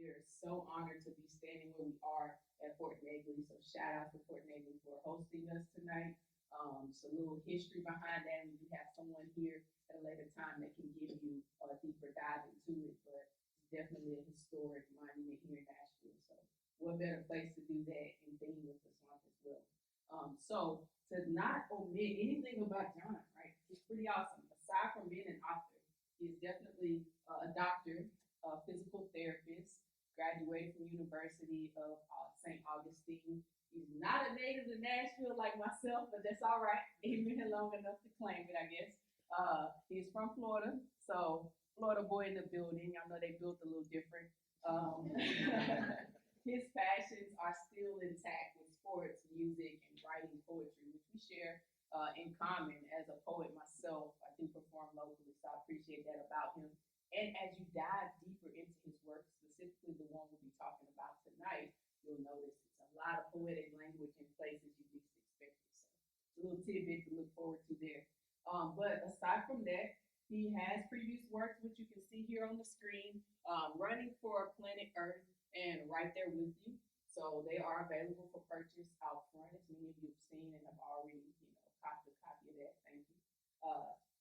We are so honored to be standing where we are at Fort Negley. So shout out to Fort Negley for hosting us tonight. So a little history behind that. We do have someone here at a later time that can give you a deeper dive into it, but it's definitely a historic monument here in Nashville. So what better place to do that and being with us on as well. So to not omit anything about John, right? It's pretty awesome. Aside from being an author, he's definitely a doctor, a physical therapist, graduated from University of St. Augustine. He's not a native of Nashville like myself, but that's all right. He's been here long enough to claim it, I guess. He's from Florida, so Florida boy in the building. I know they built a little different. His passions are still intact with sports, music, and writing poetry, which we share in common. As a poet myself, I do perform locally, so I appreciate that about him. And as you dive deeper into his work, specifically the one we'll be talking about tonight, you'll notice it's a lot of poetic language in places you least expect it. So it's a little tidbit to look forward to there. But aside from that, he has previous works, which you can see here on the screen, Running for Planet Earth and Right There With You. So they are available for purchase out front, as many of you have seen and have already, copped a copy of that. Thank you.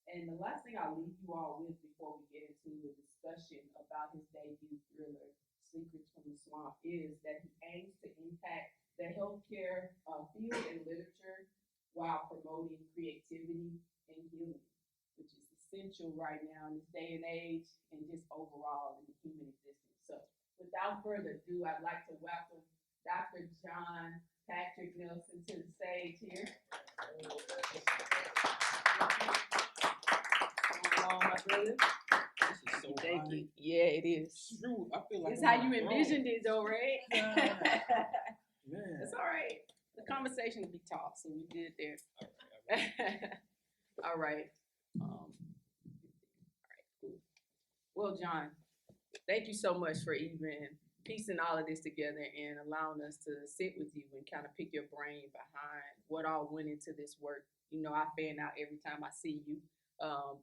And the last thing I'll leave you all with before we get into the discussion about his debut thriller, Secrets from the Swamp, is that he aims to impact the healthcare field and literature while promoting creativity and healing, which is essential right now in this day and age and just overall in the human existence. So without further ado, I'd like to welcome Dr. Jon-Patric Nelson to the stage here. My brother. This is so Thank high. you. Yeah, it is. True. I feel like It's how you envisioned it, though, right? Man. It's all right. The conversation will be taught, so we did it there. All right. All right. All right. Cool. Well, John, thank you so much for even piecing all of this together and allowing us to sit with you and kind of pick your brain behind what all went into this work. I fan out every time I see you.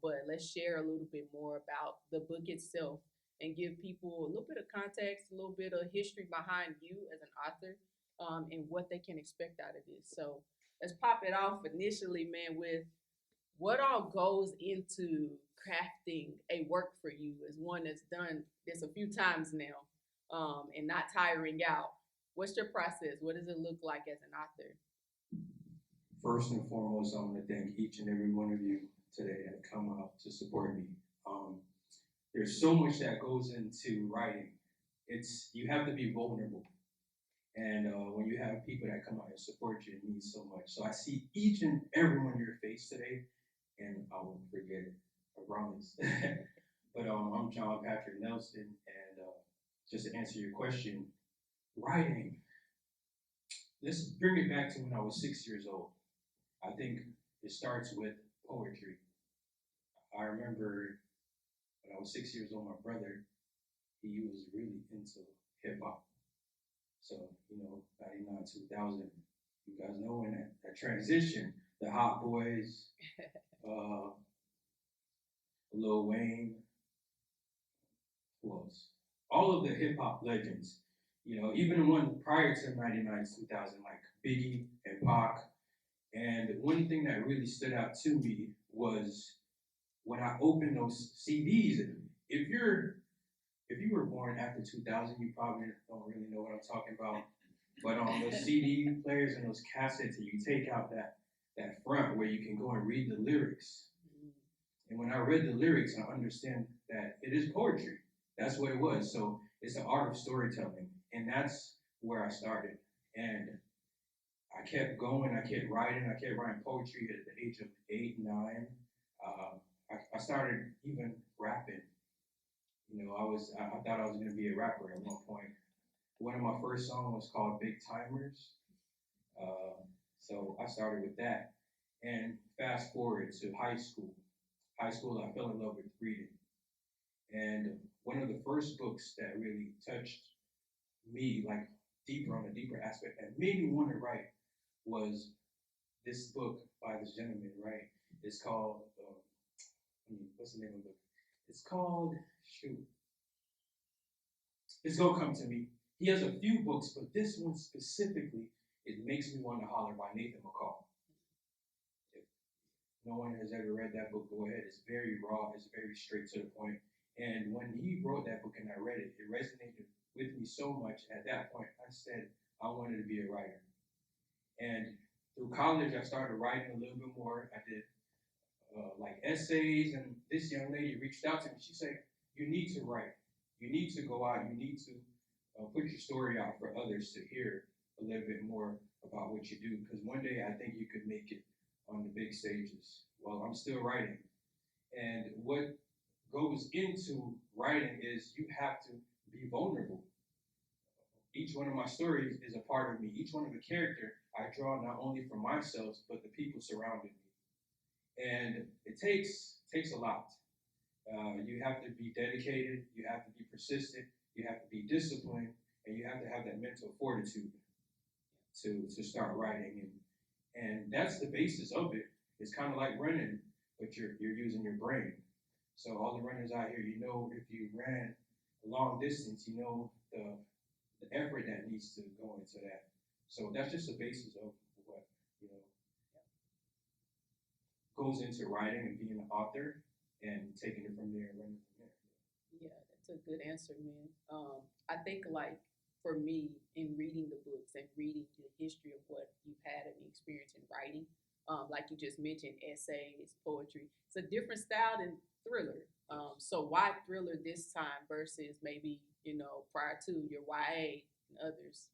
But let's share a little bit more about the book itself and give people a little bit of context, a little bit of history behind you as an author, and what they can expect out of this. So let's pop it off initially, man, with what all goes into crafting a work for you as one that's done this a few times now, and not tiring out. What's your process? What does it look like as an author? First and foremost, I want to thank each and every one of you today that come out to support me. There's so much that goes into writing. You have to be vulnerable. And when you have people that come out and support you, it means so much. So I see each and every one of your face today, and I won't forget it, I promise. But I'm Jon-Patric Nelson, and just to answer your question, writing, let's bring it back to when I was 6 years old. I think it starts with poetry. I remember when I was 6 years old, my brother, he was really into hip hop. So, 99, 2000, you guys know when that transition, the Hot Boys, Lil Wayne, who else? All of the hip hop legends, even the one prior to 99, 2000, like Biggie and Pac. And one thing that really stood out to me was when I opened those CDs. If you were born after 2000, you probably don't really know what I'm talking about. But on those CD players and those cassettes, you take out that front where you can go and read the lyrics. And when I read the lyrics, I understand that it is poetry. That's what it was. So it's the art of storytelling, and that's where I started. And I kept going. I kept writing poetry at the age of 8, 9. I started even rapping. I thought I was going to be a rapper at one point. One of my first songs was called Big Timers. So I started with that. And fast forward to high school. High school, I fell in love with reading. And one of the first books that really touched me, like on a deeper aspect, and made me want to write was this book by this gentleman, right? It's called, what's the name of the book? It's called, it's gonna come to me. He has a few books, but this one specifically, it makes me want to holler by Nathan McCall. If no one has ever read that book, go ahead. It's very raw, it's very straight to the point. And when he wrote that book and I read it, it resonated with me so much. At that point, I said I wanted to be a writer. And through college, I started writing a little bit more. I did like essays, and this young lady reached out to me. She said, "You need to write. You need to go out. You need to put your story out for others to hear a little bit more about what you do. Because one day I think you could make it on the big stages." Well, I'm still writing, and what goes into writing is you have to be vulnerable. Each one of my stories is a part of me. Each one of the character I draw not only for myself but the people surrounding me, and it takes a lot. You have to be dedicated. You have to be persistent. You have to be disciplined, and you have to have that mental fortitude to start writing. And that's the basis of it. It's kind of like running, but you're using your brain. So all the runners out here, you know, if you ran a long distance, you know the effort that needs to go into that. So that's just the basis of what you know goes into writing and being an author and taking it from there and running from there. Yeah, that's a good answer, man. I think like for me in reading the books and reading the history of what you've had and the experience in writing, like you just mentioned, essays, poetry. It's a different style than thriller. So why thriller this time versus maybe prior to your YA and others?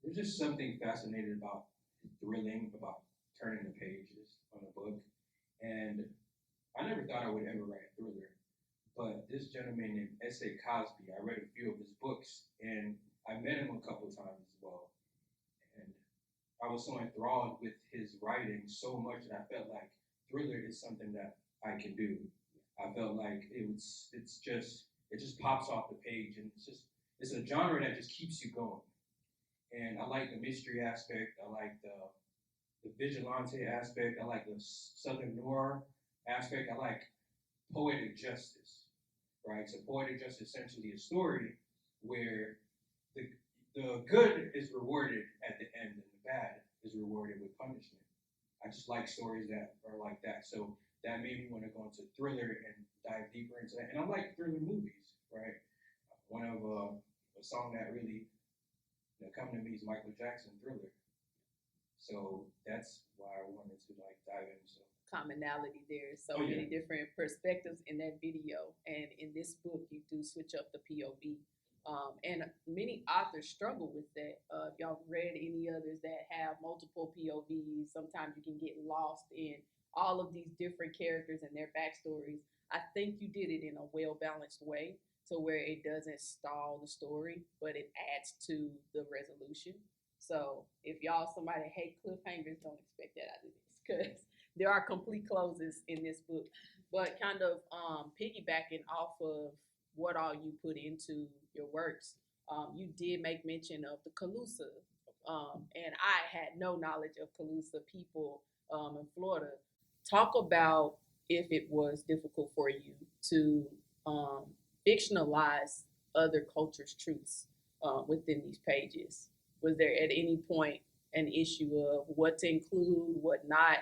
There's just something fascinating about thrilling, about turning the pages on a book. And I never thought I would ever write a thriller. But this gentleman named S.A. Cosby, I read a few of his books, and I met him a couple of times as well. And I was so enthralled with his writing so much that I felt like thriller is something that I can do. I felt like it just pops off the page, and it's a genre that just keeps you going. And I like the mystery aspect. I like the vigilante aspect. I like the Southern noir aspect. I like poetic justice, right? So poetic justice is essentially a story where the the good is rewarded at the end, and the bad is rewarded with punishment. I just like stories that are like that. So that made me want to go into thriller and dive deeper into that. And I like thriller movies, right? One of a song that really come to me is Michael Jackson Thriller. So that's why I wanted to like dive in. So Commonality there. So oh yeah, many different perspectives in that video. And in this book, you do switch up the POV. And many authors struggle with that. If y'all read any others that have multiple POVs, sometimes you can get lost in all of these different characters and their backstories. I think you did it in a well balanced way to where it doesn't stall the story, but it adds to the resolution. So if y'all somebody hate cliffhangers, don't expect that out of this because there are complete closes in this book. But kind of piggybacking off of what all you put into your works, you did make mention of the Calusa. And I had no knowledge of Calusa people in Florida. Talk about if it was difficult for you to um, fictionalize other cultures' truths within these pages. Was there at any point an issue of what to include, what not?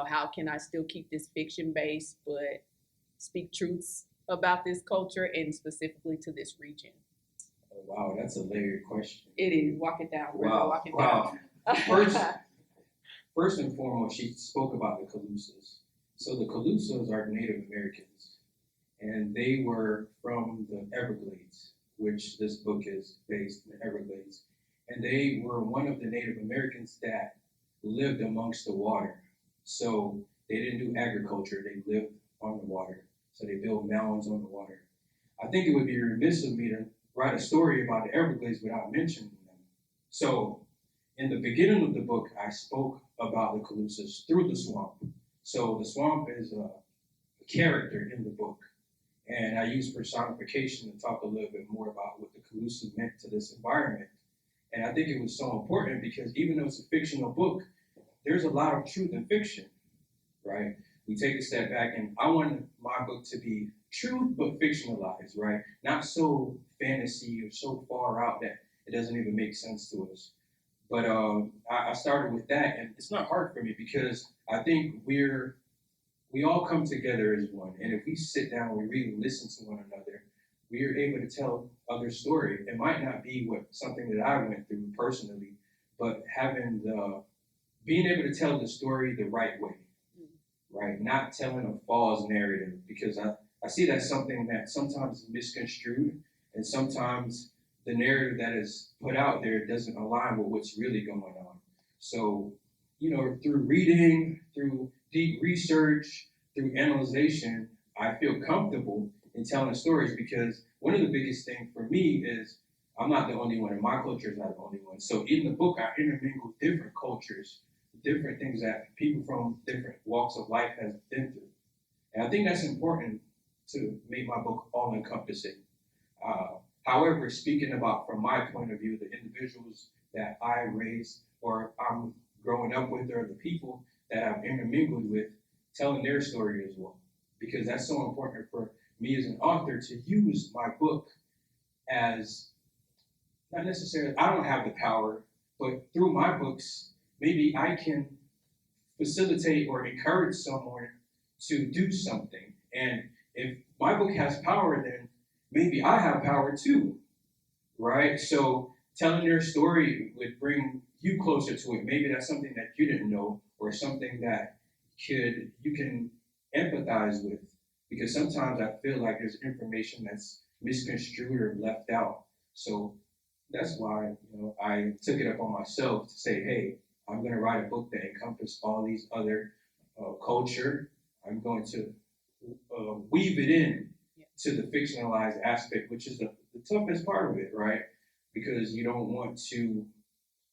How can I still keep this fiction based but speak truths about this culture and specifically to this region? oh, wow, that's a layered question. It is. Walk it down. Wow, Walk it wow. down. First and foremost, she spoke about the Calusas. So the Calusas are Native Americans, and they were from the Everglades, which this book is based in the Everglades. And they were one of the Native Americans that lived amongst the water. So they didn't do agriculture, they lived on the water. So they built mounds on the water. I think it would be remiss of me to write a story about the Everglades without mentioning them. So in the beginning of the book, I spoke about the Calusas through the swamp. So the swamp is a character in the book. And I use personification to talk a little bit more about what the Calusas meant to this environment. And I think it was so important because even though it's a fictional book, there's a lot of truth in fiction, right? We take a step back, and I wanted my book to be truth but fictionalized, right? Not so fantasy or so far out that it doesn't even make sense to us. But I started with that, and it's not hard for me because I think we all come together as one. And if we sit down, we really listen to one another, we are able to tell other story. It might not be what something that I went through personally, but being able to tell the story the right way, right? Not telling a false narrative, because I see that's something that sometimes is misconstrued, and sometimes the narrative that is put out there doesn't align with what's really going on. So, through reading, through deep research, through analyzation, I feel comfortable in telling stories because one of the biggest things for me is I'm not the only one, and my culture is not the only one. So in the book, I intermingle different cultures, different things that people from different walks of life have been through. And I think that's important to make my book all encompassing. However, speaking about from my point of view, the individuals that I raised or I'm growing up with, or the people that I've intermingled with, telling their story as well. Because that's so important for me as an author to use my book as not necessarily, I don't have the power, but through my books, maybe I can facilitate or encourage someone to do something. And if my book has power, then maybe I have power too, right? So telling their story would bring you closer to it. Maybe that's something that you didn't know, or something that you can empathize with. Because sometimes I feel like there's information that's misconstrued or left out. So that's why I took it up on myself to say, hey, I'm going to write a book that encompasses all these other culture. I'm going to weave it in to the fictionalized aspect, which is the toughest part of it, right? Because you don't want to.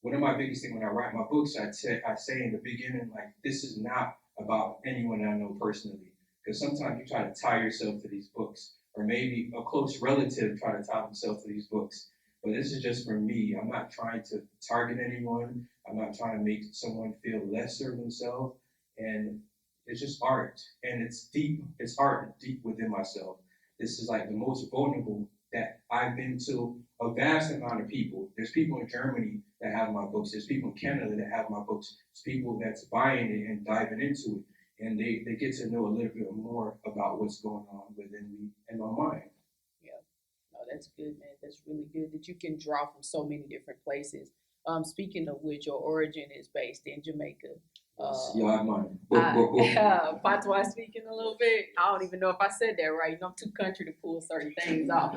One of my biggest things when I write my books, I say in the beginning, like, this is not about anyone I know personally. Because sometimes you try to tie yourself to these books, or maybe a close relative try to tie themselves to these books. But this is just for me. I'm not trying to target anyone. I'm not trying to make someone feel lesser of themselves. And it's just art. And it's deep. It's art deep within myself. This is like the most vulnerable that I've been to a vast amount of people. There's people in Germany that have my books. There's people in Canada that have my books. There's people that's buying it and diving into it. And they get to know a little bit more about what's going on within me and my mind. Yeah, no, that's good, man. That's really good that you can draw from so many different places. Speaking of which, your origin is based in Jamaica. Yeah, mine. Patois speaking a little bit. I don't even know if I said that right. I'm too country to pull certain things off.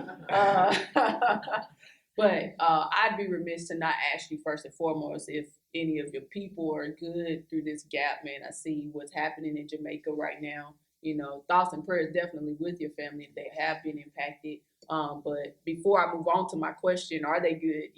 But I'd be remiss to not ask you first and foremost if any of your people are good through this gap, man. I see what's happening in Jamaica right now. Thoughts and prayers definitely with your family. They have been impacted. But before I move on to my question, are they good?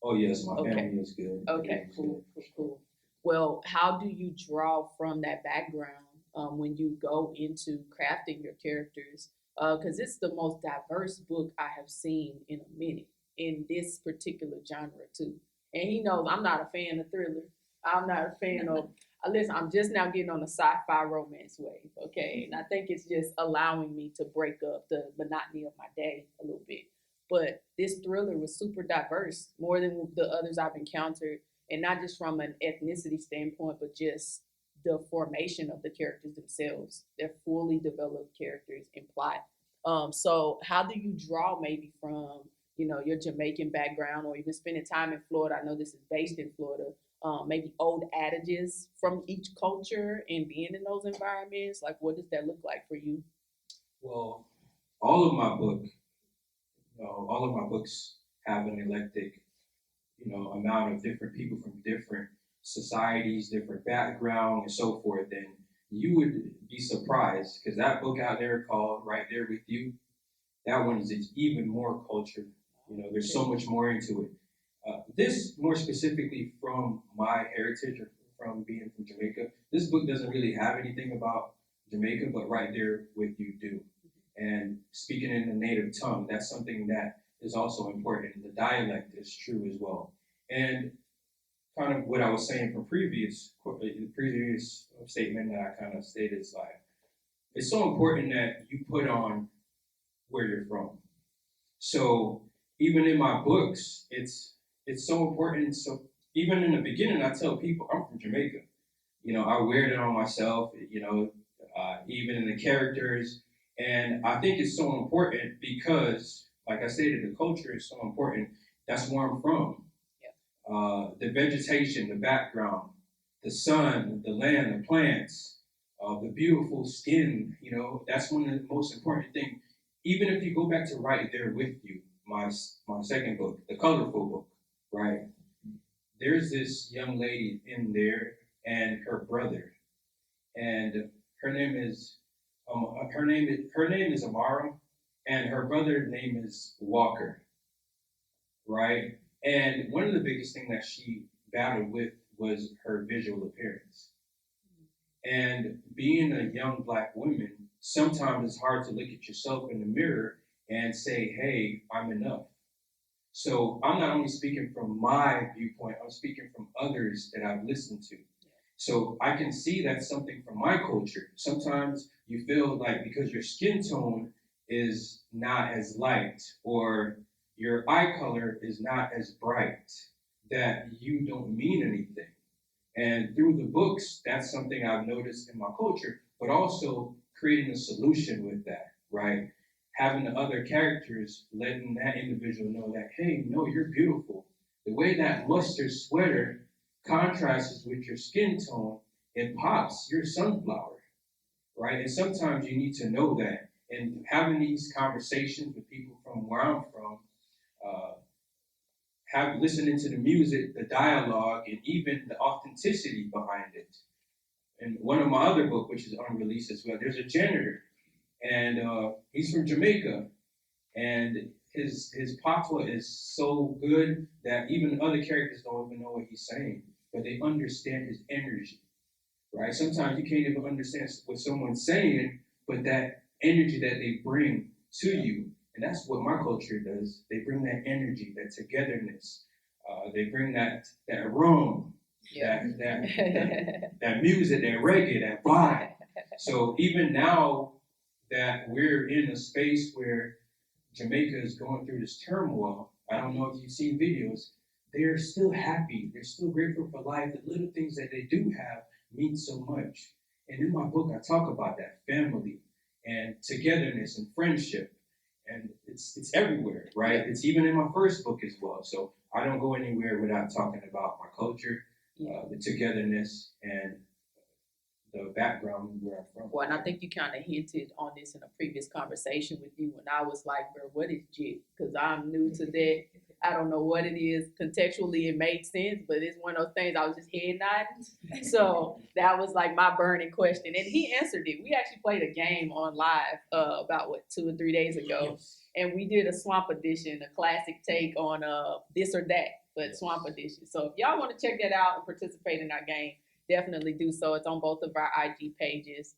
Oh yes, my family is good. Okay, cool. Well, how do you draw from that background when you go into crafting your characters? Because it's the most diverse book I have seen in a minute in this particular genre too. And he knows I'm not a fan of thriller. I'm not a fan of. Listen, I'm just now getting on the sci-fi romance wave, okay? And I think it's just allowing me to break up the monotony of my day a little bit. But this thriller was super diverse, more than the others I've encountered, and not just from an ethnicity standpoint, but just the formation of the characters themselves. They're fully developed characters and plot. So how do you draw maybe from your Jamaican background, or even spending time in Florida? I know this is based in Florida. Maybe old adages from each culture and being in those environments. Like, what does that look like for you? Well, all of my books have an eclectic, amount of different people from different societies, different background, and so forth. And you would be surprised because that book out there called Right There With You, that one is even more culture. There's so much more into it. This more specifically from my heritage or from being from Jamaica. This book doesn't really have anything about Jamaica, but Right There With You do. And speaking in the native tongue, that's something that is also important. The dialect is true as well. And kind of what I was saying from the previous statement that I kind of stated is like, it's so important that you put on where you're from. So even in my books, it's so important. So even in the beginning, I tell people I'm from Jamaica. I wear it on myself. Even in the characters, and I think it's so important because, like I stated, the culture is so important. That's where I'm from. The vegetation, the background, the sun, the land, the plants, the beautiful skin. That's one of the most important things. Even if you go back to Right There With You, my second book, the colorful book, right? There's this young lady in there and her brother, and her name is Amara, and her brother's name is Walker, right? And one of the biggest things that she battled with was her visual appearance. And being a young black woman, sometimes it's hard to look at yourself in the mirror and say, hey, I'm enough. So I'm not only speaking from my viewpoint, I'm speaking from others that I've listened to. So I can see that's something from my culture. Sometimes you feel like because your skin tone is not as light or your eye color is not as bright, that you don't mean anything. And through the books, that's something I've noticed in my culture, but also creating a solution with that, right? Having the other characters letting that individual know that, hey, no, you're beautiful. The way that mustard sweater contrasts with your skin tone, it pops, you're a sunflower, right? And sometimes you need to know that. And having these conversations with people from where I'm from, uh, have listening to the music, the dialogue, and even the authenticity behind it. And one of my other book, which is unreleased as well, there's a janitor, and he's from Jamaica, and his patois is so good that even other characters don't even know what he's saying, but they understand his energy, right? Sometimes you can't even understand what someone's saying, but that energy that they bring to you, and that's what my culture does. They bring that energy, that togetherness. They bring that room, that music, that reggae, that vibe. So even now that we're in a space where Jamaica is going through this turmoil, I don't know if you've seen videos, they're still happy. They're still grateful for life. The little things that they do have mean so much. And in my book, I talk about that family and togetherness and friendship. And it's everywhere, right? It's even in my first book as well. So I don't go anywhere without talking about my culture, the togetherness, and the background where I'm from. Well, and I think you kind of hinted on this in a previous conversation with you when I was like, bro, what is JIT? Because I'm new to that. I don't know what it is. Contextually, it made sense, but it's one of those things I was just head nodding. So that was like my burning question. And he answered it. We actually played a game on live about, 2 or 3 days ago. And we did a Swamp Edition, a classic take on this or that, but Swamp Edition. So if y'all want to check that out and participate in our game, definitely do so. It's on both of our IG pages.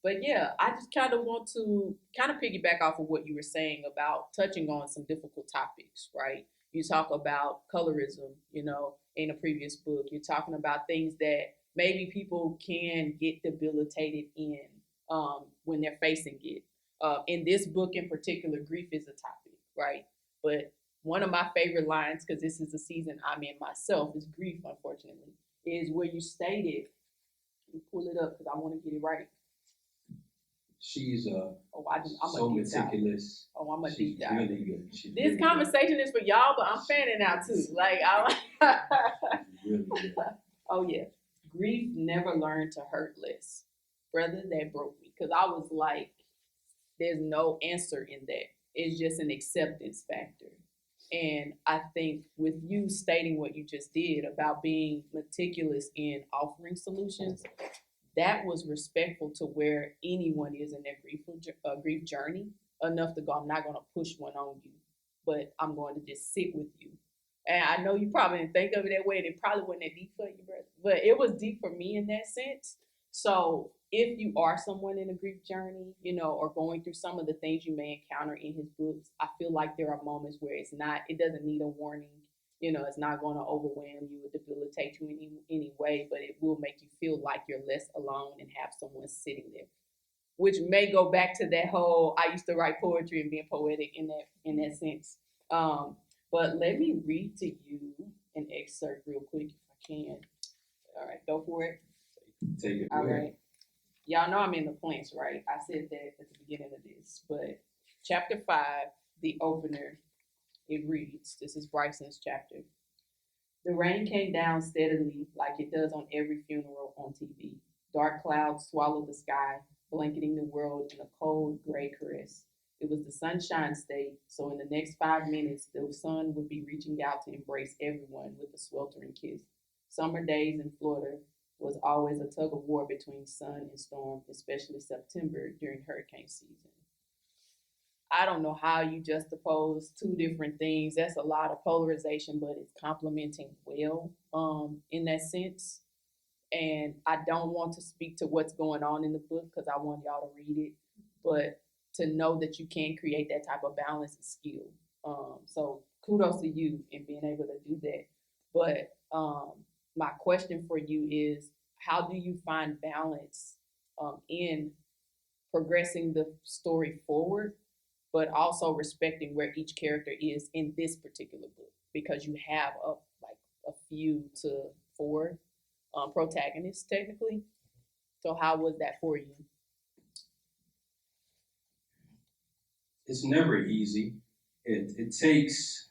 But yeah, I just kind of want to kind of piggyback off of what you were saying about touching on some difficult topics, right? You talk about colorism, in a previous book. You're talking about things that maybe people can get debilitated in when they're facing it. In this book in particular, grief is a topic, right? But one of my favorite lines, because this is the season I'm in myself, is grief, unfortunately, is where you stated, pull it up because I want to get it right. She's I'm so meticulous. I'm a She's deep dive. really good. She's This really conversation is for y'all, but I'm fanning out too. Like, really good. Oh yeah, grief never learned to hurt less. Brother, that broke me because I was like, there's no answer in that. It's just an acceptance factor. And I think with you stating what you just did about being meticulous in offering solutions, that was respectful to where anyone is in their grief journey enough to go, I'm not going to push one on you, but I'm going to just sit with you. And I know you probably didn't think of it that way, and it probably wasn't that deep for you, brother, but it was deep for me in that sense. So if you are someone in a grief journey, or going through some of the things you may encounter in his books, I feel like there are moments where it doesn't need a warning. It's not going to overwhelm you or debilitate you in any way, but it will make you feel like you're less alone and have someone sitting there. which may go back to that whole I used to write poetry and being poetic in that sense. But let me read to you an excerpt real quick if I can. All right, go for it. Take it All away. right. Y'all know I'm in the plants, right? I said that at the beginning of this, but chapter 5, the opener, it reads, this is Bryson's chapter. The rain came down steadily like it does on every funeral on TV. Dark clouds swallowed the sky, blanketing the world in a cold, gray caress. It was the sunshine state, so in the next 5 minutes, the sun would be reaching out to embrace everyone with a sweltering kiss. Summer days in Florida was always a tug of war between sun and storm, especially September during hurricane season. I don't know how you juxtapose two different things. That's a lot of polarization, but it's complementing well in that sense. And I don't want to speak to what's going on in the book because I want y'all to read it. But to know that you can create that type of balance is skill. So kudos to you in being able to do that. But my question for you is, how do you find balance in progressing the story forward, but also respecting where each character is in this particular book? Because you have a few to 4 protagonists technically. So how was that for you? It's never easy. It takes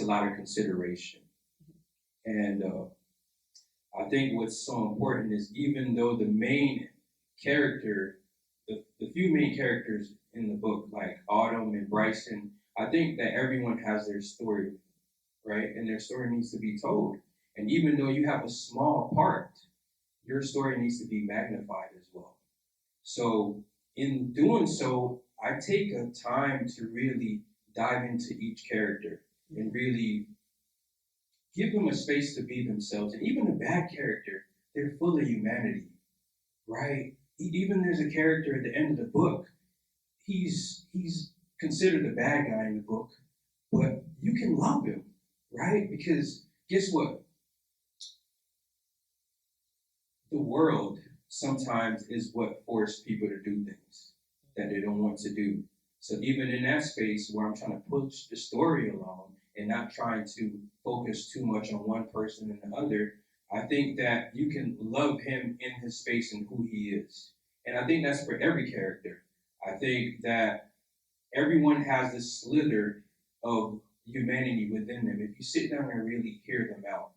a lot of consideration, and I think what's so important is even though the main character, the few main characters in the book, like Autumn and Bryson, I think that everyone has their story, right? And their story needs to be told. And even though you have a small part, your story needs to be magnified as well. So in doing so, I take a time to really dive into each character and really give them a space to be themselves. And even a bad character, they're full of humanity, right? Even there's a character at the end of the book. He's considered the bad guy in the book, but you can love him, right? Because guess what? The world sometimes is what forces people to do things that they don't want to do. So even in that space where I'm trying to push the story along and not trying to focus too much on one person and the other, I think that you can love him in his space and who he is. And I think that's for every character. I think that everyone has this slither of humanity within them if you sit down and really hear them out.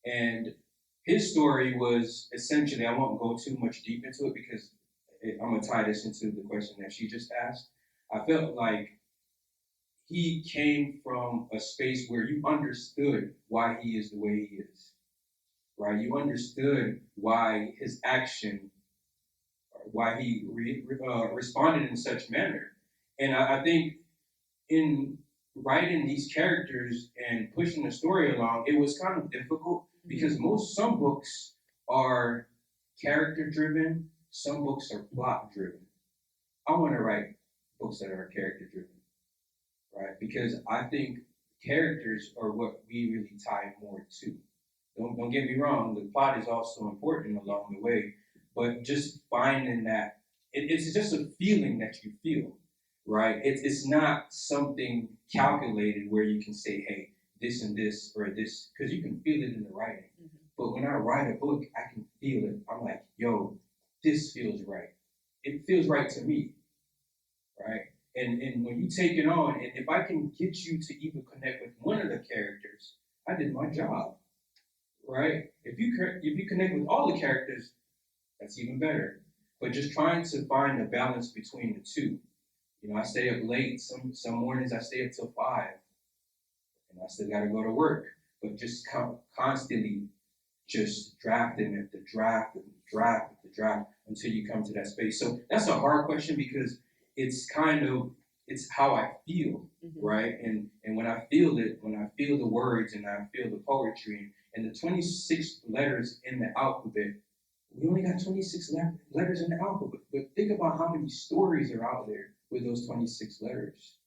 And his story was essentially, I won't go too much deep into it because I'm going to tie this into the question that she just asked. I felt like he came from a space where you understood why he is the way he is, right? You understood why his action, why he responded in such manner. And I think in writing these characters and pushing the story along, it was kind of difficult because some books are character driven, some books are plot driven. I want to write books that are character driven, right? Because I think characters are what we really tie more to. Don't get me wrong, the plot is also important along the way, but just finding that it's just a feeling that you feel, right? It's not something calculated where you can say, hey, this and this or this, because you can feel it in the writing. Mm-hmm. But when I write a book, I can feel it. I'm like, yo, this feels right. It feels right to me, right? And when you take it on, and if I can get you to even connect with one of the characters, I did my job, right? If you connect with all the characters, that's even better. But just trying to find a balance between the two. You know, I stay up late. Some mornings I stay up till 5, and I still got to go to work. But just constantly just drafting at the draft until you come to that space. So that's a hard question because it's how I feel, mm-hmm. right? And when I feel it, when I feel the words and I feel the poetry and the 26 letters in the alphabet, we only got 26 letters in the alphabet. But think about how many stories are out there with those 26 letters,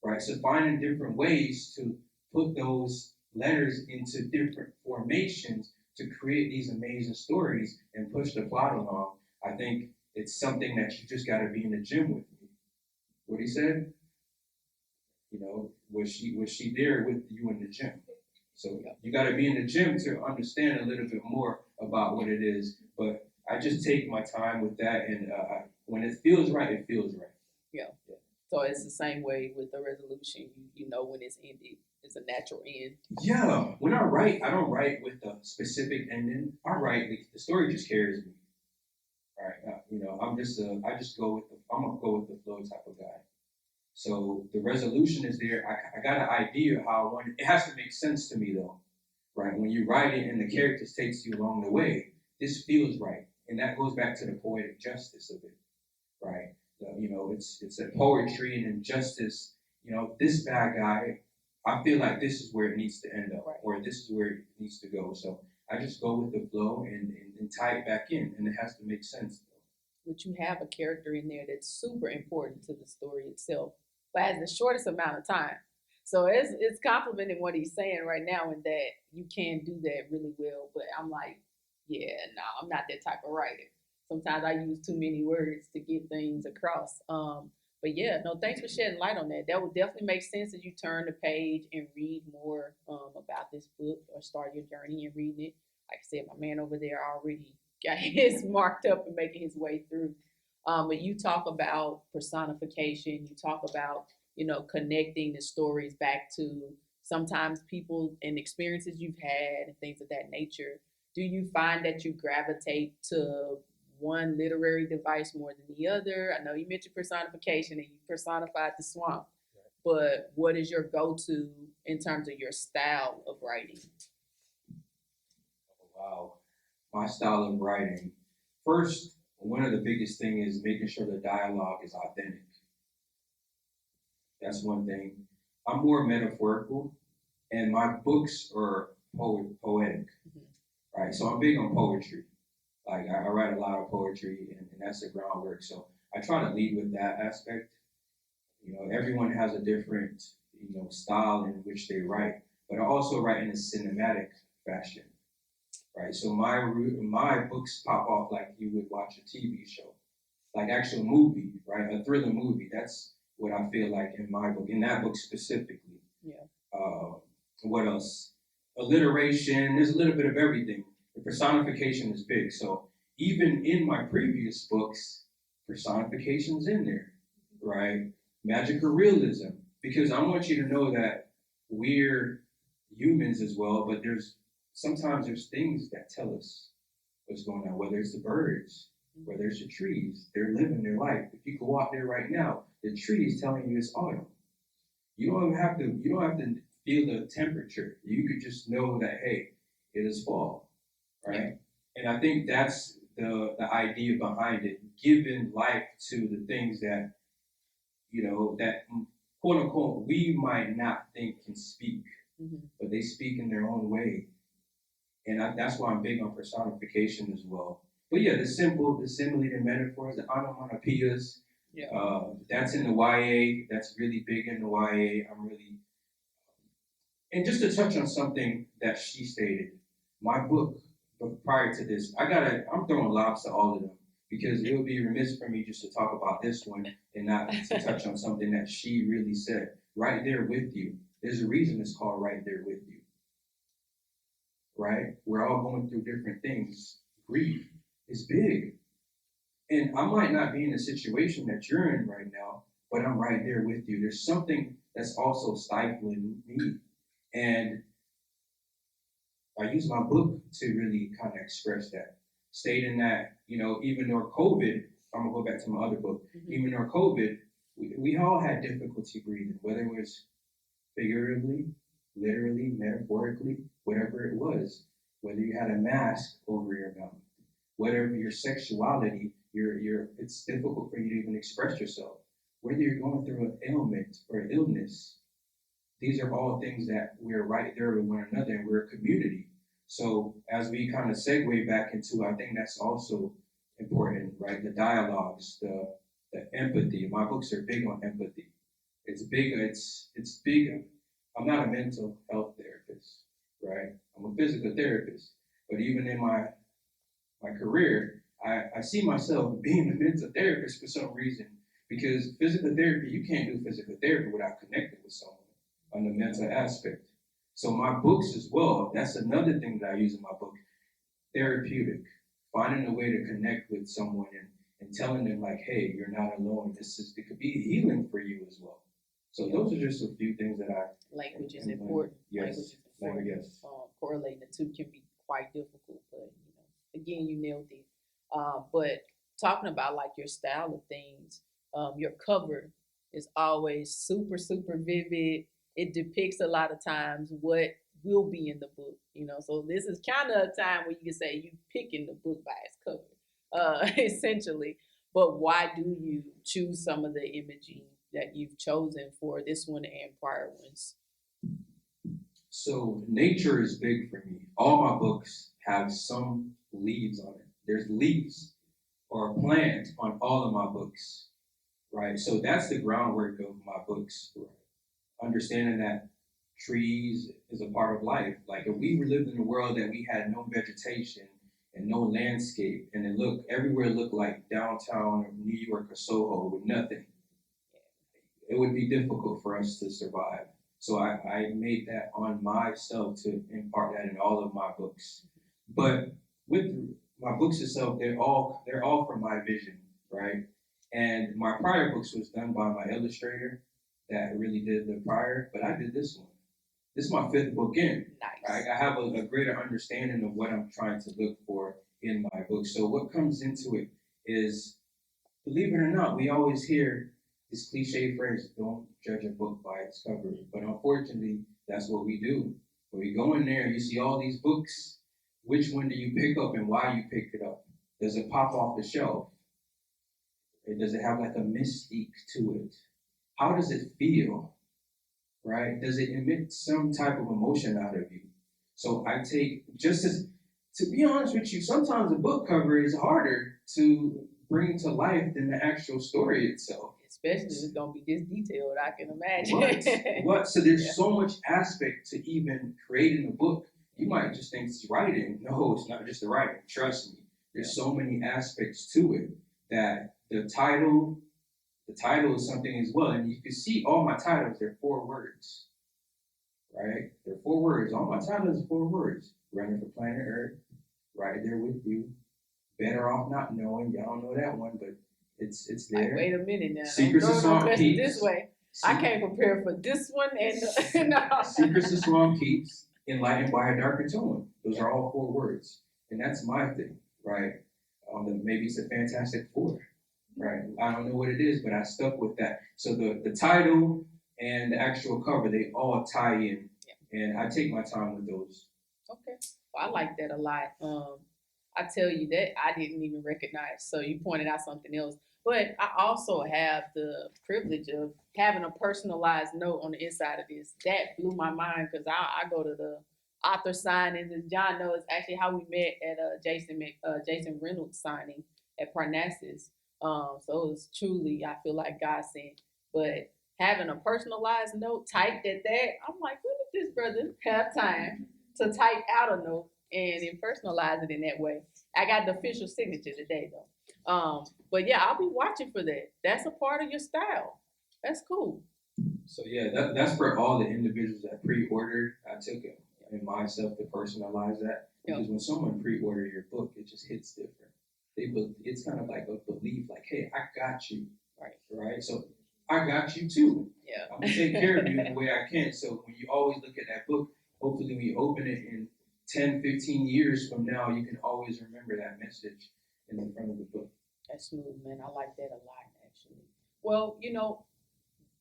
right? So finding different ways to put those letters into different formations to create these amazing stories and push the plot along, I think it's something that you just got to be in the gym with me. What he said, you know, was she there with you in the gym? So you got to be in the gym to understand a little bit more about what it is. But I just take my time with that, and when it feels right, it feels right. Yeah. So it's the same way with the resolution. You know when it's ended. It's a natural end. Yeah, when I write, I don't write with a specific ending. I write the story just carries me. Right? You know, I just go with I'm gonna go with the flow type of guy. So the resolution is there. I got an idea of how I want it. It has to make sense to me though, right? When you write it and the characters takes you along the way, this feels right, and that goes back to the poetic justice of it, right? You know, it's a poetry and injustice. You know, this bad guy, I feel like this is where it needs to end up, Right. or this is where it needs to go. So I just go with the flow and tie it back in, and it has to make sense. But you have a character in there that's super important to the story itself, but has the shortest amount of time. So it's complimenting what he's saying right now in that you can do that really well. But I'm like, yeah, no, I'm not that type of writer. Sometimes I use too many words to get things across. But yeah, no, thanks for shedding light on that. That would definitely make sense as you turn the page and read more about this book or start your journey and reading it. Like I said, my man over there already got his marked up and making his way through. But you talk about personification. You talk about connecting the stories back to sometimes people and experiences you've had and things of that nature. Do you find that you gravitate to one literary device more than the other? I know you mentioned personification and you personified the swamp, but what is your go-to in terms of your style of writing? Wow, my style of writing. First, one of the biggest thing is making sure the dialogue is authentic. That's one thing. I'm more metaphorical, and my books are poetic, right? So I'm big on poetry. Like I write a lot of poetry, and that's the groundwork. So I try to lead with that aspect. You know, everyone has a different style in which they write, but I also write in a cinematic fashion, right? So my books pop off like you would watch a TV show, like actual movie, right? A thriller movie. That's what I feel like in my book, in that book specifically. Yeah. What else? Alliteration. There's a little bit of everything. The personification is big. So even in my previous books, personification's in there, right? Magical realism, because I want you to know that we're humans as well, but sometimes there's things that tell us what's going on, whether it's the birds, whether it's the trees, they're living their life. If you go out there right now, the tree is telling you it's autumn. You don't have to feel the temperature. You could just know that hey, it is fall, right? And I think that's the idea behind it, giving life to the things that that quote unquote we might not think can speak, but they speak in their own way. And that's why I'm big on personification as well. But yeah, the simile, the metaphors, the onomatopoeias, that's in the YA. That's really big in the YA. And just to touch on something that she stated, my book, but prior to this, I'm throwing lobs to all of them because it would be remiss for me just to talk about this one and not to touch on something that she really said. Right there with you. There's a reason it's called Right There With You. Right? We're all going through different things. Grief is big. And I might not be in the situation that you're in right now, but I'm right there with you. There's something that's also stifling me. And I use my book to really kind of express that, stating that, even though COVID, I'm going to go back to my other book, even though COVID, we all had difficulty breathing, whether it was figuratively, literally, metaphorically, whatever it was, whether you had a mask over your mouth, whatever your sexuality, it's difficult for you to even express yourself, whether you're going through an ailment or illness. These are all things that we're right there with one another, and we're a community. So as we kind of segue back into, I think that's also important, right? The dialogues, the empathy. My books are big on empathy. It's big. It's big. I'm not a mental health therapist, right? I'm a physical therapist. But even in my career, I see myself being a mental therapist for some reason because physical therapy, you can't do physical therapy without connecting with someone on the mental aspect. So my books as well, that's another thing that I use in my book, therapeutic, finding a way to connect with someone and telling them like, hey, you're not alone. It could be healing for you as well. So those are just a few things that I Language is important. Yes. Language is important. Yes. Correlating the two can be quite difficult, but again, you nailed it. But talking about like your style of things, your cover is always super, super vivid. It depicts a lot of times what will be in the book, So this is kind of a time where you can say you picking the book by its cover, essentially. But why do you choose some of the imaging that you've chosen for this one and prior ones? So nature is big for me. All my books have some leaves on it. There's leaves or a plant on all of my books, right? So that's the groundwork of my books, right? Understanding that trees is a part of life. Like if we lived in a world that we had no vegetation and no landscape, and everywhere looked like downtown or New York or Soho with nothing, it would be difficult for us to survive. So I made that on myself to impart that in all of my books. But with my books itself, they're all from my vision, right? And my prior books was done by my illustrator that really did the prior, but I did this one. This is my fifth book in. Nice. I have a greater understanding of what I'm trying to look for in my book. So what comes into it is, believe it or not, we always hear this cliche phrase, don't judge a book by its cover. But unfortunately, that's what we do. When we go in there, you see all these books. Which one do you pick up and why you picked it up? Does it pop off the shelf? Or does it have like a mystique to it? How does it feel? Right? Does it emit some type of emotion out of you? So I take, to be honest with you, sometimes a book cover is harder to bring to life than the actual story itself. Especially if it's gonna be this detailed, I can imagine. What? So there's so much aspect to even creating a book. You might just think it's writing. No, it's not just the writing. Trust me. There's so many aspects to it that the title is something as well. And you can see all my titles, they're 4 words. Right? They're 4 words. All my titles are 4 words. Running for planet Earth, right there with you. Better off not knowing. Y'all don't know that one, but it's there. Like, wait a minute now. Secrets of Swamp Keeps. This way. I can't prepare for this one and no. Secrets of Swamp Keeps, Enlightened by a Darker Tone. Those are all 4 words. And that's my thing, right? Maybe it's a Fantastic Four, right? I don't know what it is, but I stuck with that. So the title and the actual cover, they all tie in. Yeah. And I take my time with those. Okay. Well, I like that a lot. I tell you that I didn't even recognize. So you pointed out something else. But I also have the privilege of having a personalized note on the inside of this. That blew my mind because I go to the author signings. As John knows, actually how we met at Jason Reynolds signing at Parnassus. So it was truly, I feel like God sent. But having a personalized note typed at that, I'm like, when did this brother have time to type out a note and then personalize it in that way? I got the official signature today though. But yeah, I'll be watching for that. That's a part of your style. That's cool. So yeah, that's for all the individuals that pre-ordered. I took it in myself to personalize that because when someone pre-order your book, it just hits different. It's kind of like a belief, like, hey, I got you, right? So I got you too. Yeah, I'm gonna take care of you in the way I can. So when you always look at that book, hopefully when you open it in 10, 15 years from now, you can always remember that message in the front of the book. That's smooth, man. I like that a lot, actually. Well,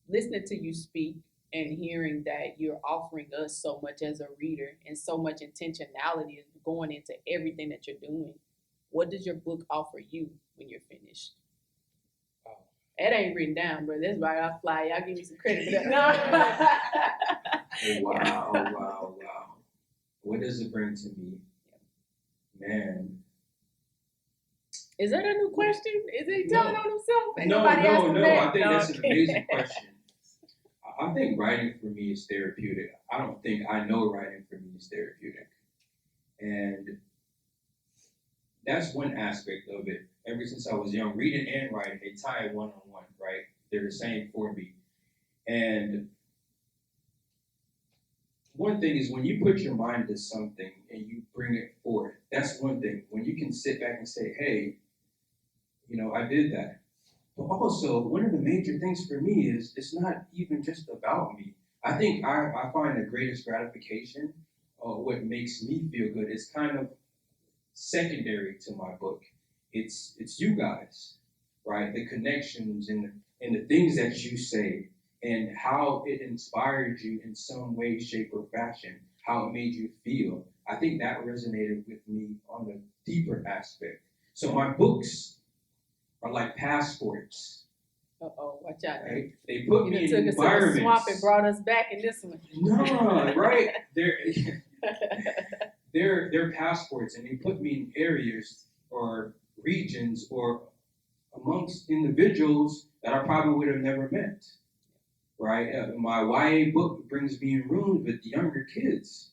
listening to you speak and hearing that you're offering us so much as a reader and so much intentionality is going into everything that you're doing, what does your book offer you when you're finished? That ain't written down, bro. That's right. I'll fly. Y'all give me some credit for that. No. Wow. What does it bring to me? Man. Is that a new question? Is he telling on himself? No. I think that's an amazing question. I think writing for me is therapeutic. I know writing for me is therapeutic. And that's one aspect of it. Ever since I was young, reading and writing, they tie one on one, right? They're the same for me. And one thing is when you put your mind to something and you bring it forth, that's one thing. When you can sit back and say, hey, I did that. But also, one of the major things for me is it's not even just about me. I think I find the greatest gratification, what makes me feel good, is kind of secondary to my book. It's you guys, right? The connections and the things that you say and how it inspired you in some way, shape, or fashion, how it made you feel. I think that resonated with me on a deeper aspect. So my books are like passports, Uh-oh, watch out. right? They put You me done in took us to the swamp and environments. brought us back in this one. No, right? They're passports, and they put me in areas or regions or amongst individuals that I probably would have never met. Right? My YA book brings me in rooms with younger kids,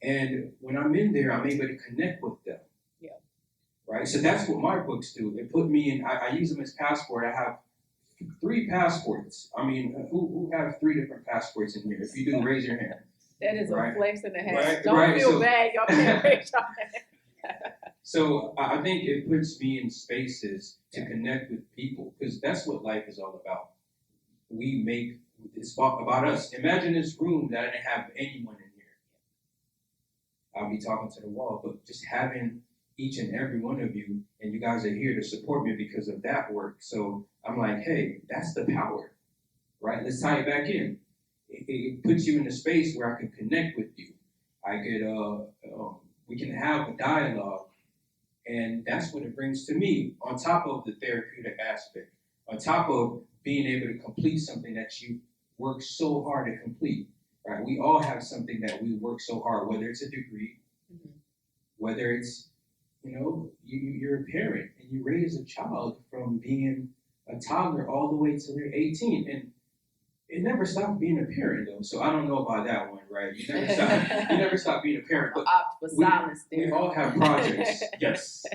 and when I'm in there, I'm able to connect with them. Yeah. Right? So that's what my books do. They put me in. I use them as passport. I have 3 passports. I mean, who have 3 different passports in here? If you do, raise your hand. That is Right. a flex and a half. Right, Don't right, feel so- bad. Y'all can't raise your hand. So I think it puts me in spaces to connect with people because that's what life is all about. It's about us. Imagine this room that I didn't have anyone in here. I'll be talking to the wall, but just having each and every one of you, and you guys are here to support me because of that work. So I'm like, hey, that's the power, right? Let's tie it back in. It puts you in a space where I can connect with you. I could, we can have a dialogue, and that's what it brings to me. On top of the therapeutic aspect, on top of being able to complete something that you work so hard to complete, right? We all have something that we work so hard, whether it's a degree, whether it's, you're a parent and you raise a child from being a toddler all the way till they're 18, and it never stopped being a parent though. So I don't know about that one, right? You never stop being a parent. But Opt for silence there. we all have projects. Yes.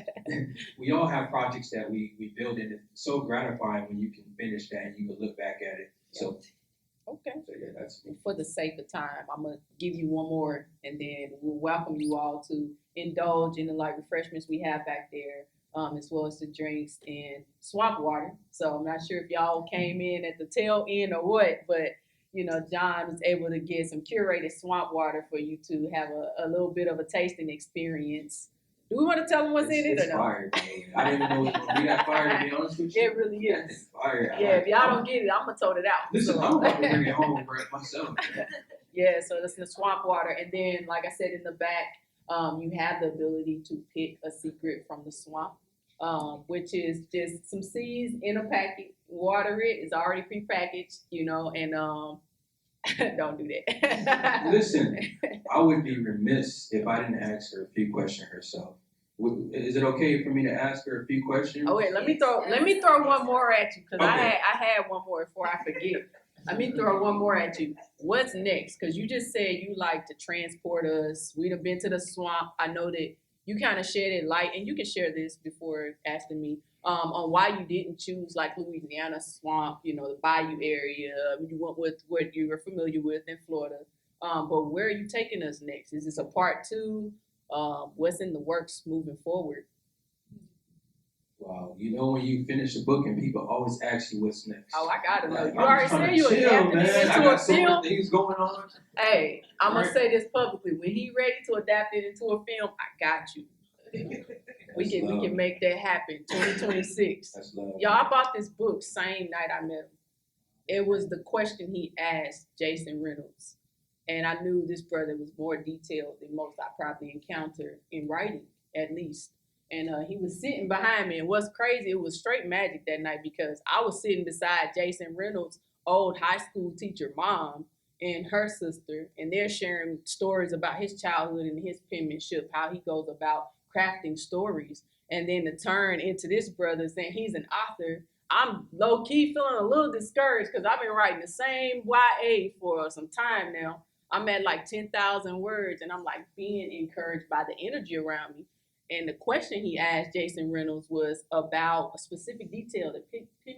We all have projects that we build, and it's so gratifying when you can finish that and you can look back at it. So Okay. so yeah, that's me. For the sake of time, I'm gonna give you one more, and then we'll welcome you all to indulge in the light refreshments we have back there, as well as the drinks and swamp water. So I'm not sure if y'all came in at the tail end or what, but John was able to get some curated swamp water for you to have a little bit of a tasting experience. Do we want to tell them what's in it or It's no? fire, man. I didn't even know it was gonna be that fire, to be honest with you. It really is. It's fire. Yeah, if y'all don't get it, I'm gonna tote it out. Listen, So- I'm about to bring it home and bring it myself. Yeah, so that's the swamp water. And then, like I said, in the back, you have the ability to pick a secret from the swamp, which is just some seeds in a packet. Water it. It's already prepackaged, and don't do that. Listen, I would be remiss if I didn't ask her a few questions herself. Is it okay for me to ask her a few questions? Oh wait, let me throw one more at you because Okay. I had one more before I forget. Let me throw one more at you. What's next? Because you just said you like to transport us. We'd have been to the swamp. I know that you kind of shedded light, and you can share this before asking me on why you didn't choose like Louisiana swamp, the bayou area. You went with what you were familiar with in Florida. But where are you taking us next? Is this a part 2? What's in the works moving forward? Wow, when you finish a book and people always ask you what's next. Oh, I gotta know. Like, You I'm already trying said to you chill, adapted it man. I into a got so film. many things going on. Hey, I'm gonna Right. say this publicly. When he ready to adapt it into a film, I got you. We can make that happen. 2026. That's love. Y'all, I bought this book same night I met him. It was the question he asked Jason Reynolds, and I knew this brother was more detailed than most I probably encountered in writing, at least. And he was sitting behind me, and what's crazy, it was straight magic that night because I was sitting beside Jason Reynolds' old high school teacher mom and her sister, and they're sharing stories about his childhood and his penmanship, how he goes about crafting stories. And then to turn into this brother saying he's an author, I'm low-key feeling a little discouraged because I've been writing the same YA for some time now. I'm at like 10,000 words, and I'm like being encouraged by the energy around me. And the question he asked Jason Reynolds was about a specific detail that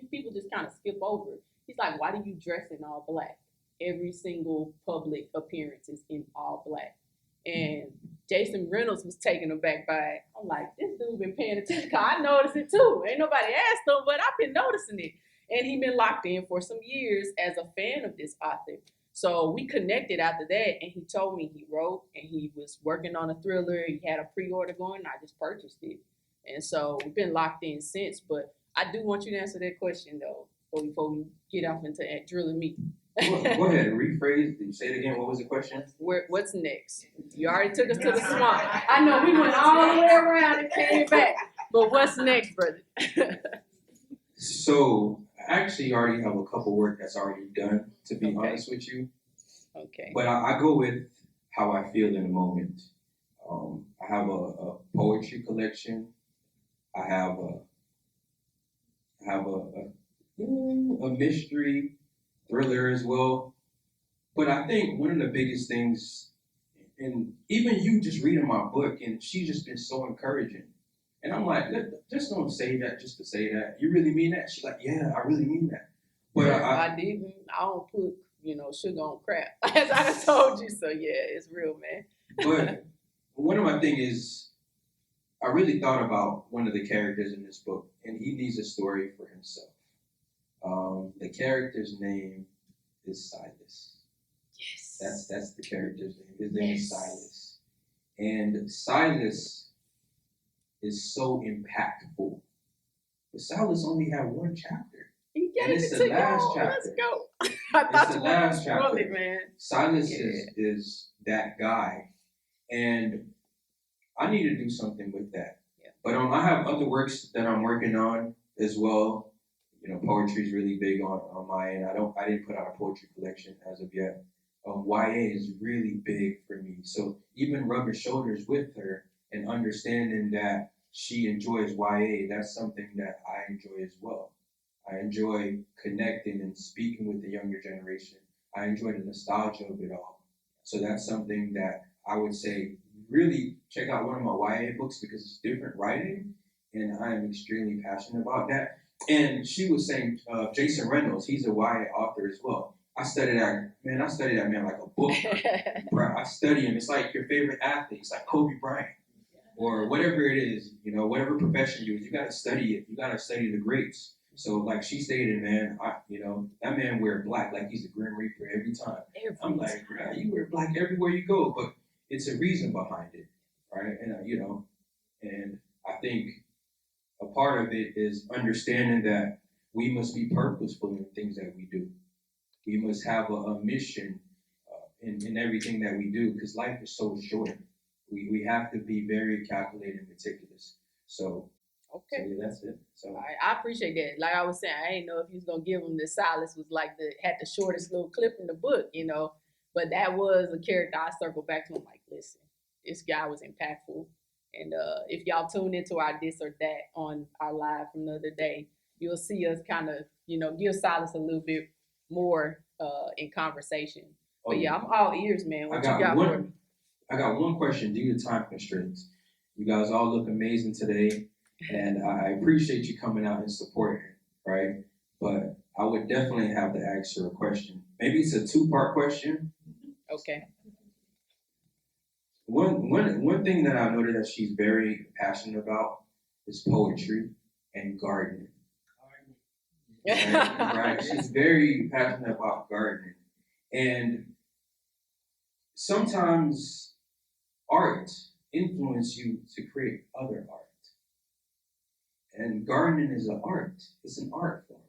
people just kind of skip over. He's like, why do you dress in all black? Every single public appearance is in all black. And Jason Reynolds was taken aback by it. I'm like, this dude been paying attention. I noticed it too. Ain't nobody asked him, but I've been noticing it. And he been locked in for some years as a fan of this author. So we connected after that, and he told me he wrote and he was working on a thriller. He had a pre-order going. I just purchased it. And so we've been locked in since. But I do want you to answer that question, though, before we get off into drilling meat. Go ahead, rephrase. Say it again. What was the question? What's next? You already took us to the swamp. I know we went all the way around and came back. But what's next, brother? So I actually already have a couple work that's already done, to be honest with you. Okay. But I go with how I feel in the moment. I have a poetry collection. I have a mystery thriller as well. But I think one of the biggest things, and even you just reading my book, and she's just been so encouraging. And I'm like, just don't say that just to say that. You really mean that? She's like, yeah, I really mean that. But I didn't. I don't put, sugar on crap. As I told you. So yeah, it's real, man. But one of my things is, I really thought about one of the characters in this book, and he needs a story for himself. The character's name is Silas. Yes. That's the character's name. His name is Silas. And Silas is so impactful. But Silas only had one chapter. He gave and it's it the to last y'all. chapter. Let's go. I thought It's you the were last going to chapter. it, man. Silas is that guy. And I need to do something with that. Yeah. But I have other works that I'm working on as well. Poetry is really big on my end. I didn't put out a poetry collection as of yet. YA is really big for me. So even rubbing shoulders with her and understanding that she enjoys YA, that's something that I enjoy as well. I enjoy connecting and speaking with the younger generation. I enjoy the nostalgia of it all. So that's something that I would say, really check out one of my YA books because it's different writing, and I am extremely passionate about that. And she was saying, Jason Reynolds, he's a YA author as well. I study that man like a book. Bro, I study him. It's like your favorite athlete. It's like Kobe Bryant or whatever it is, whatever profession you got to study it. You got to study the greats. So like she stated, man, that man wear black like he's a Grim Reaper every time. I'm like, bro, you wear black everywhere you go, but it's a reason behind it, right? And and I think a part of it is understanding that we must be purposeful in the things that we do. We must have a mission in everything that we do because life is so short. We have to be very calculated and meticulous. So, okay. So yeah, that's it. So I appreciate that. Like I was saying, I didn't know if you was gonna give him the Silas was like had the shortest little clip in the book, But that was a character I circled back to. I'm like, listen, this guy was impactful. And if y'all tune into our this or that on our live from the other day, you'll see us kind of, give Silas a little bit more in conversation. But yeah, I'm all ears, man. What you got for me? I got one question due to time constraints. You guys all look amazing today, and I appreciate you coming out and supporting, right? But I would definitely have to ask her a question. Maybe it's a two-part question. Okay. One thing that I noted that she's very passionate about is poetry and gardening. Right? She's very passionate about gardening. And sometimes art influences you to create other art. And gardening is an art. It's an art form.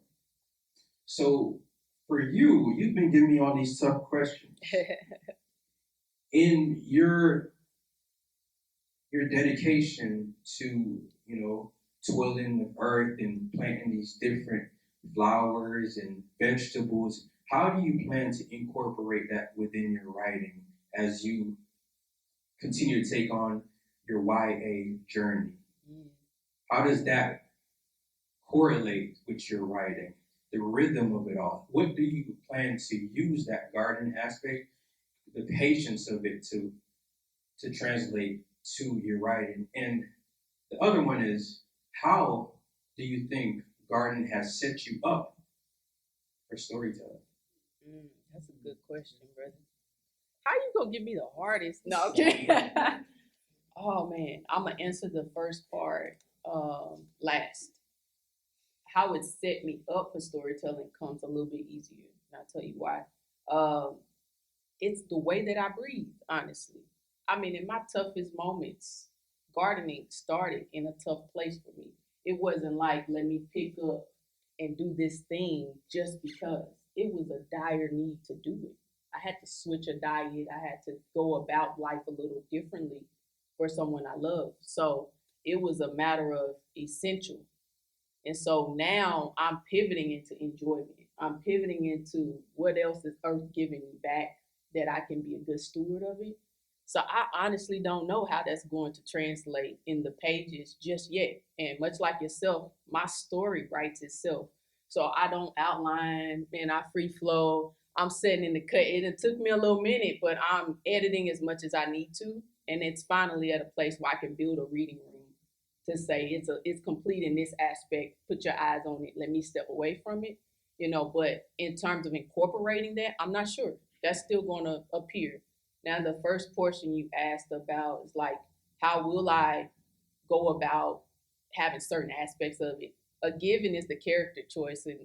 So for you, you've been giving me all these tough questions. In your dedication to, toiling the earth and planting these different flowers and vegetables, how do you plan to incorporate that within your writing as you continue to take on your YA journey? How does that correlate with your writing, the rhythm of it all? What do you plan to use that garden aspect, the patience of it to translate to your writing? And The other one is, how do you think gardening has set you up for storytelling? That's a good question, brother. How you gonna give me the hardest? No, okay. Oh man, I'm gonna answer the first part last. How it set me up for storytelling comes a little bit easier, and I'll tell you why. Um, it's the way that I breathe, honestly. I mean, in my toughest moments, gardening started in a tough place for me. It wasn't like, let me pick up and do this thing just because. It was a dire need to do it. I had to switch a diet, I had to go about life a little differently for someone I love. So it was a matter of essential. And so now I'm pivoting into enjoyment. I'm pivoting into what else is earth giving me back that I can be a good steward of it. So I honestly don't know how that's going to translate in the pages just yet. And much like yourself, my story writes itself. So I don't outline and I free flow. I'm setting in the cut. It took me a little minute, but I'm editing as much as I need to. And it's finally at a place where I can build a reading room to say it's complete in this aspect. Put your eyes on it. Let me step away from it. But in terms of incorporating that, I'm not sure. That's still going to appear. Now, the first portion you asked about is like, how will I go about having certain aspects of it? A given is the character choice and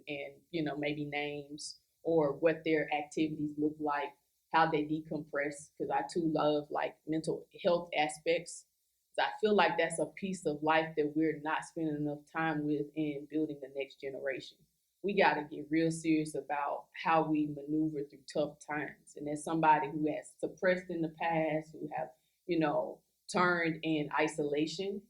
maybe names or what their activities look like, how they decompress. Because I too love like mental health aspects. So I feel like that's a piece of life that we're not spending enough time with in building the next generation. We got to get real serious about how we maneuver through tough times. And as somebody who has suppressed in the past, who have, you know, turned in isolation,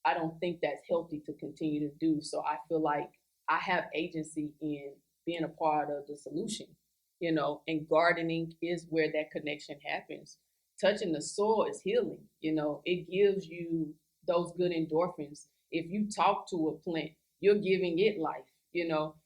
I don't think that's healthy to continue to do. So I feel like I have agency in being a part of the solution, and gardening is where that connection happens. Touching the soil is healing, it gives you those good endorphins. If you talk to a plant, you're giving it life.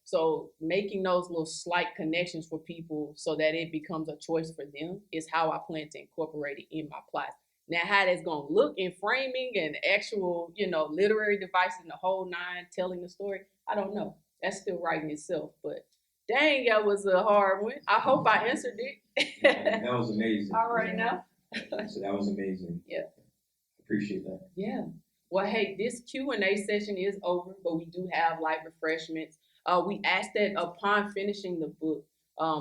So making those little slight connections for people so that it becomes a choice for them is how I plan to incorporate it in my plots. Now, how that's gonna look in framing and actual, literary devices and the whole nine, telling the story, I don't know. That's still writing itself. But dang, that was a hard one. I hope I answered it. That was amazing. All right now. So that was amazing. Yeah. Appreciate that. Yeah. Well, hey, this Q&A session is over, but we do have light refreshments. We ask that upon finishing the book,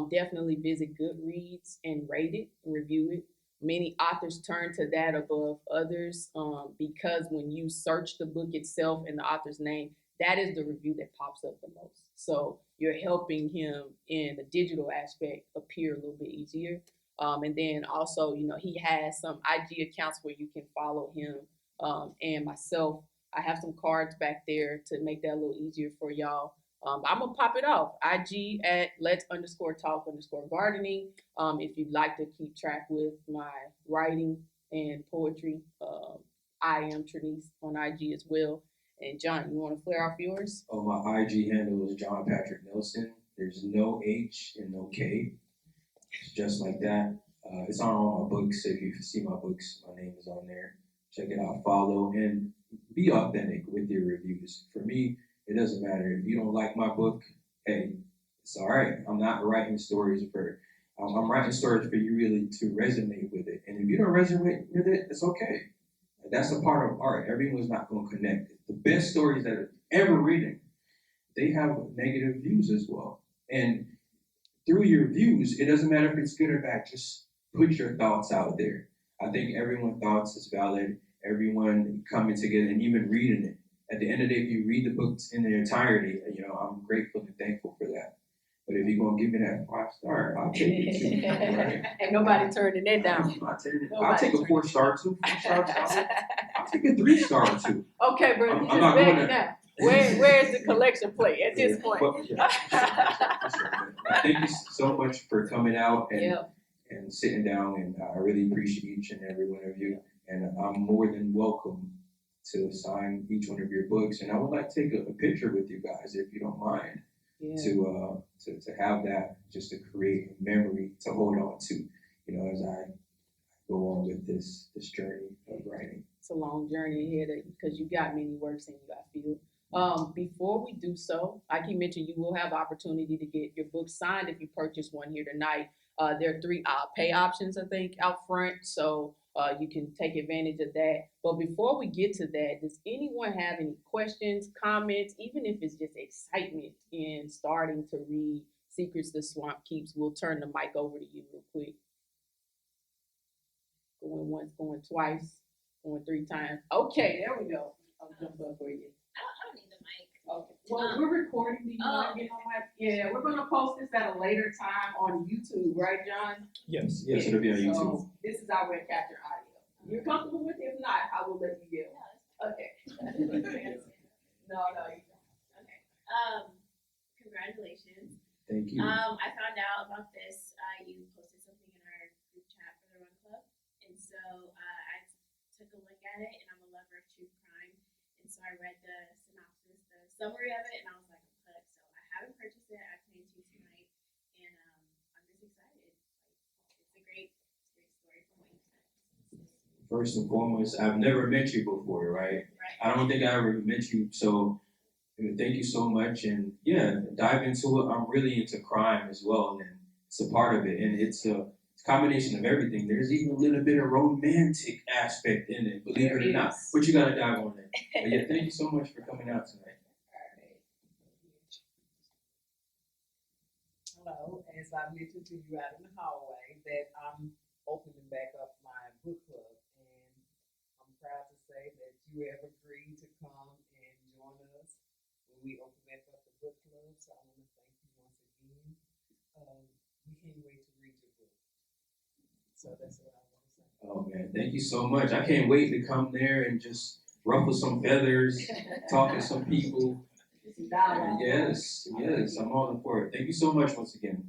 definitely visit Goodreads and rate it and review it. Many authors turn to that above others because when you search the book itself and the author's name, that is the review that pops up the most. So you're helping him in the digital aspect appear a little bit easier. And then also, he has some IG accounts where you can follow him and myself. I have some cards back there to make that a little easier for y'all. I'm gonna pop it off. IG at let's_talk_gardening. If you'd like to keep track with my writing and poetry, I am Tranyce on IG as well. And John, you want to flare off yours? Oh, my IG handle is Jon-Patric Nelson. There's no H and no K. It's just like that. It's on all my books. If you see my books, my name is on there. Check it out, follow, and be authentic with your reviews. For me, it doesn't matter. If you don't like my book, hey, it's all right. I'm not writing stories I'm writing stories for you really to resonate with it. And if you don't resonate with it, it's okay. That's a part of art. Everyone's not going to connect. The best stories that are ever written, they have negative views as well. And through your views, it doesn't matter if it's good or bad, just put your thoughts out there. I think everyone's thoughts is valid, everyone coming together and even reading it. At the end of the day, if you read the books in their entirety, I'm grateful and thankful for that. But if you're going to give me that 5-star, I'll take it too. Right? Ain't nobody turning that down. I'll take a 4-star too. 4 stars. I'll take a 3-star too. Okay, bro, you just begging now. Where is the collection plate at this point? Thank you so much for coming out and sitting down, and I really appreciate each and every one of you. And I'm more than welcome to sign each one of your books. And I would like to take a picture with you guys, if you don't mind, to have that, just to create a memory to hold on to, as I go on with this journey of writing. It's a long journey ahead of you because you got many works in you, I feel. Before we do so, like you mentioned, you will have the opportunity to get your book signed if you purchase one here tonight. There are three pay options, I think, out front, so you can take advantage of that. But before we get to that, does anyone have any questions, comments, even if it's just excitement in starting to read Secrets the Swamp Keeps? We'll turn the mic over to you real quick. Going once, going twice, going three times. Okay, there we go. I'll jump up for you. I don't need the mic. Okay. Well, we're recording. Do you want to get on my? Yeah, we're gonna post this at a later time on YouTube, right, John? Yes. Yes, it'll be on YouTube. So this is our red capture audio. You're comfortable with it? If not, I will let you get. Okay. No. Okay. Congratulations. Thank you. I found out about this. You posted something in our group chat for the Run Club, and so I took a look at it, and I'm a lover of true crime, and so I read the synopsis, the summary of it, and I was like, I'm hooked. So I haven't purchased it. I plan to tonight, and I'm just excited. It's a great story from what you said. First and foremost, I've never met you before, right? Right. I don't think I ever met you, so thank you so much. And yeah, dive into it. I'm really into crime as well, and it's a part of it. And it's a combination of everything. There's even a little bit of romantic aspect in it, believe it or not. But you gotta dive on it. But yeah, thank you so much for coming out tonight. Hello, as I mentioned to you out in the hallway, that I'm opening back up my book club, and I'm proud to say that you have agreed to come and join us when we open back up the book club. So I want to thank you once again. We can't wait to read your book. So that's what I want to say. Oh man, thank you so much. I can't wait to come there and just ruffle some feathers, talk to some people. Yes, I'm all for it. Thank you so much once again.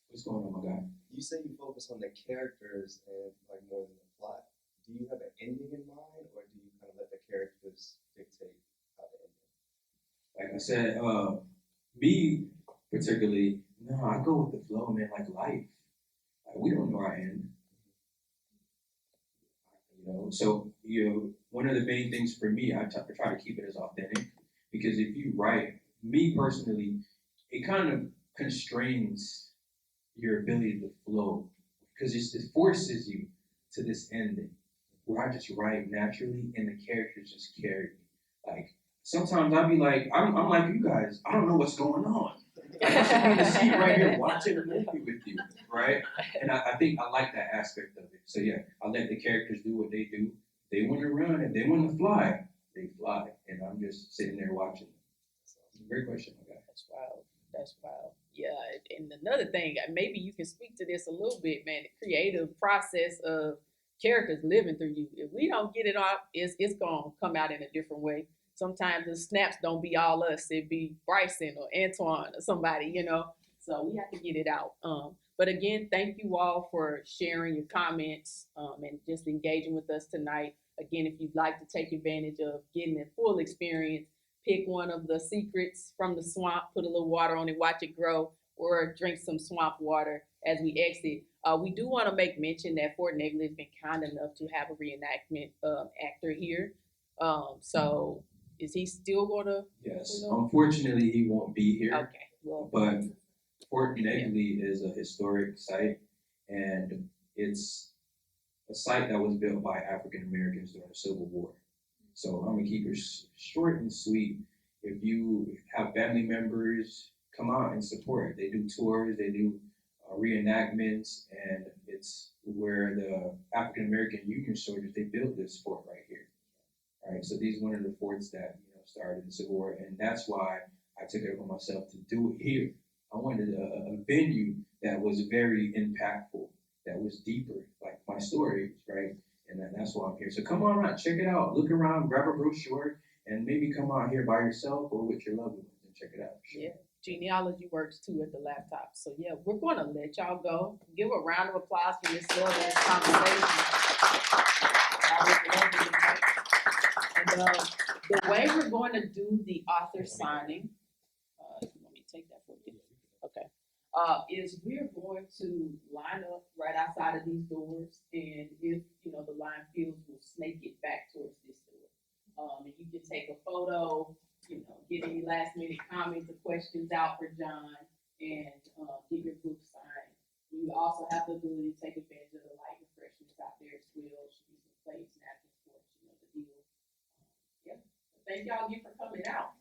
What's going on, my guy? You say you focus on the characters and like more than the plot. Do you have an ending in mind, or do you kind of let the characters dictate how the ending? Like I said, me particularly, no, I go with the flow, man. Like life, like, we don't know our end. So one of the main things for me, I try to keep it as authentic, because if you write, me personally, it kind of constrains your ability to flow, because it forces you to this ending where I just write naturally and the characters just carry me. Like sometimes I'll be like, I'm like you guys, I don't know what's going on. I should be in the seat right here watching the movie with you, right? And I think I like that aspect of it. So yeah, I let the characters do what they do. They want to run, and they want to fly, they fly, and I'm just sitting there watching them. So it's a great question, my guy. That's wild. Yeah, and another thing, maybe you can speak to this a little bit, man. The creative process of characters living through you. If we don't get it off, it's gonna come out in a different way. Sometimes the snaps don't be all us. It be Bryson or Antoine or somebody, So we have to get it out. But again, thank you all for sharing your comments and just engaging with us tonight. Again, if you'd like to take advantage of getting a full experience, pick one of the secrets from the swamp, put a little water on it, watch it grow, or drink some swamp water as we exit. We do want to make mention that Fort Negley has been kind enough to have a reenactment actor here. So is he still going to? Yes, unfortunately, he won't be here. Okay. Well, but Fort Negley is a historic site, and it's a site that was built by African Americans during the Civil War. So I'm gonna keep it short and sweet. If you have family members, come out and support. They do tours, they do reenactments, and it's where the African American Union soldiers, they built this fort right here. All right, so these are one of the forts that started the Civil War, and that's why I took it upon myself to do it here. I wanted a venue that was very impactful, that was deeper, like my stories, right? And that's why I'm here. So come on out, check it out, look around, grab a brochure, and maybe come out here by yourself or with your loved ones and check it out. Sure. Yeah, genealogy works too at the laptop. So yeah, we're going to let y'all go. Give a round of applause for this lovely conversation. And the way we're going to do the author signing, let me take that for you. Okay. is we're going to line up right outside of these doors, and if, you know, the line fills, we'll snake it back towards this door. And you can take a photo, you know, get any last minute comments or questions out for John, and get your book signed. You also have the ability to take advantage of the light refreshments out there as well. Should be some plates, napkins, forks, you know the deal. Yeah. Thank y'all again for coming out.